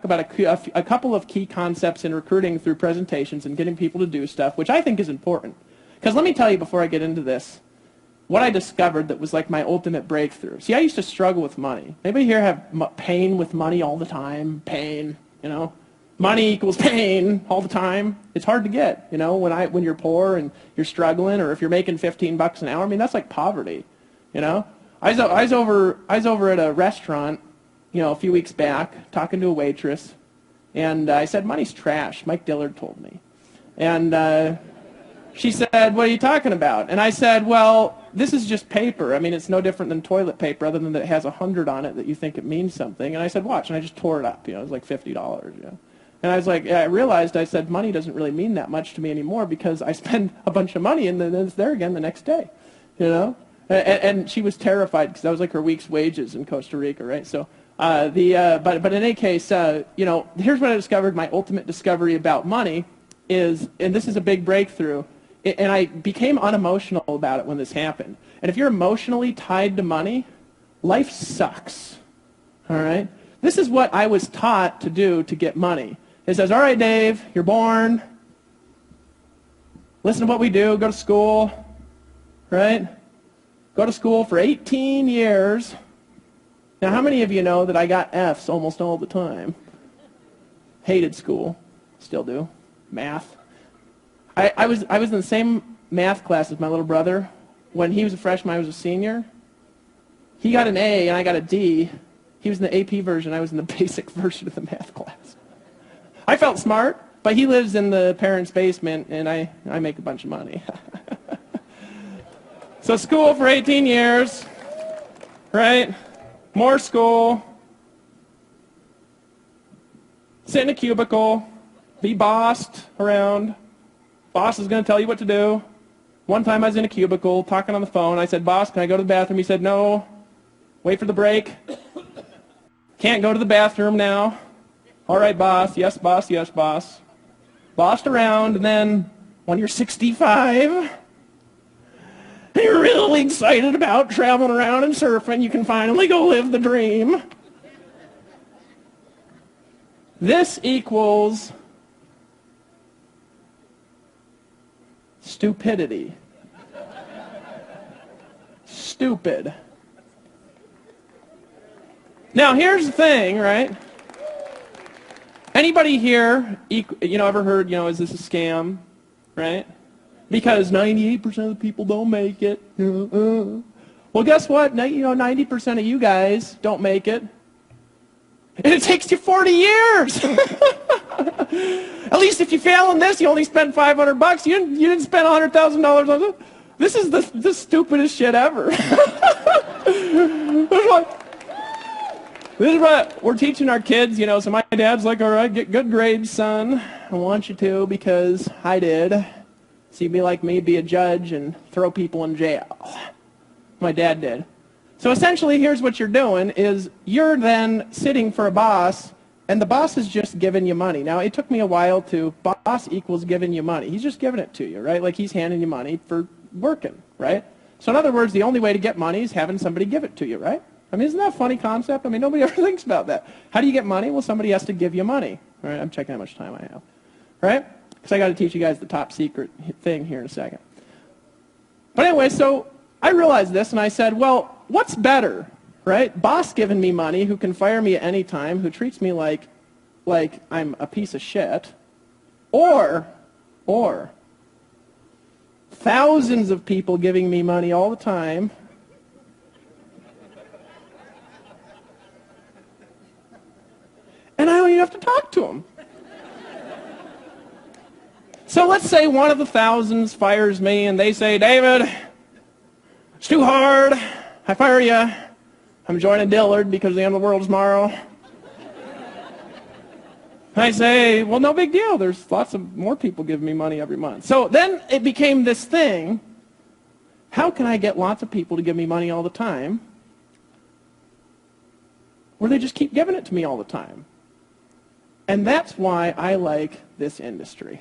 talk about a couple of key concepts in recruiting through presentations and getting people to do stuff, which I think is important. Because let me tell you before I get into this, what I discovered that was like my ultimate breakthrough. See, I used to struggle with money. Anybody here have pain with money all the time? Pain, you know? Money equals pain all the time. It's hard to get, you know, when you're poor and you're struggling, or if you're making $15 an hour. I mean, that's like poverty, you know? I was over at a restaurant, you know, a few weeks back, talking to a waitress, and I said, money's trash. Mike Dillard told me. And she said, what are you talking about? And I said, well, this is just paper. I mean, it's no different than toilet paper, other than that it has 100 on it that you think it means something. And I said, watch. And I just tore it up. You know, it was like $50. You know. And I was like, I realized, I said, money doesn't really mean that much to me anymore, because I spend a bunch of money and then it's there again the next day. You know. And she was terrified, because that was like her week's wages in Costa Rica, right? So, but in any case, you know, here's what I discovered. My ultimate discovery about money is, and this is a big breakthrough. And I became unemotional about it when this happened. And if you're emotionally tied to money, life sucks. All right? This is what I was taught to do to get money. It says, all right, Dave, you're born. Listen to what we do. Go to school. Right? Go to school for 18 years. Now, how many of you know that I got Fs almost all the time? Hated school. Still do. Math. I was in the same math class as my little brother. When he was a freshman, I was a senior. He got an A and I got a D. He was in the AP version, I was in the basic version of the math class. I felt smart, but he lives in the parents' basement and I make a bunch of money. So school for 18 years, right? More school. Sit in a cubicle, be bossed around. Boss is going to tell you what to do. One time I was in a cubicle talking on the phone. I said, boss, can I go to the bathroom? He said, no. Wait for the break. Can't go to the bathroom now. All right, boss. Yes, boss. Yes, boss. Bossed around, and then when you're 65, and you're really excited about traveling around and surfing, you can finally go live the dream. This equals stupidity. Stupid. Now, here's the thing, right? Anybody here, you know, ever heard, you know, is this a scam, right? Because 98% of the people don't make it. Well, guess what? You know, 90% of you guys don't make it. And it takes you 40 years. At least if you fail in this, you only spend $500. You didn't spend $100,000 on it. This is the stupidest shit ever. This is what we're teaching our kids, you know. So my dad's like, all right, get good grades, son. I want you to, because I did. So you'd be like me, be a judge and throw people in jail. My dad did. So essentially, here's what you're doing is you're then sitting for a boss, and the boss is just giving you money. Now, it took me a while to, boss equals giving you money. He's just giving it to you, right? Like he's handing you money for working, right? So in other words, the only way to get money is having somebody give it to you, right? I mean, isn't that a funny concept? I mean, nobody ever thinks about that. How do you get money? Well, somebody has to give you money. All right, I'm checking how much time I have. Right? Because I got to teach you guys the top secret thing here in a second. But anyway, so I realized this, and I said, well, what's better, right? Boss giving me money, who can fire me at any time, who treats me like I'm a piece of shit, or thousands of people giving me money all the time, and I don't even have to talk to them. So let's say one of the thousands fires me, and they say, David, it's too hard. I fire you. I'm joining Dillard because the end of the world is tomorrow. I say, well, no big deal. There's lots of more people giving me money every month. So then it became this thing. How can I get lots of people to give me money all the time where they just keep giving it to me all the time? And that's why I like this industry.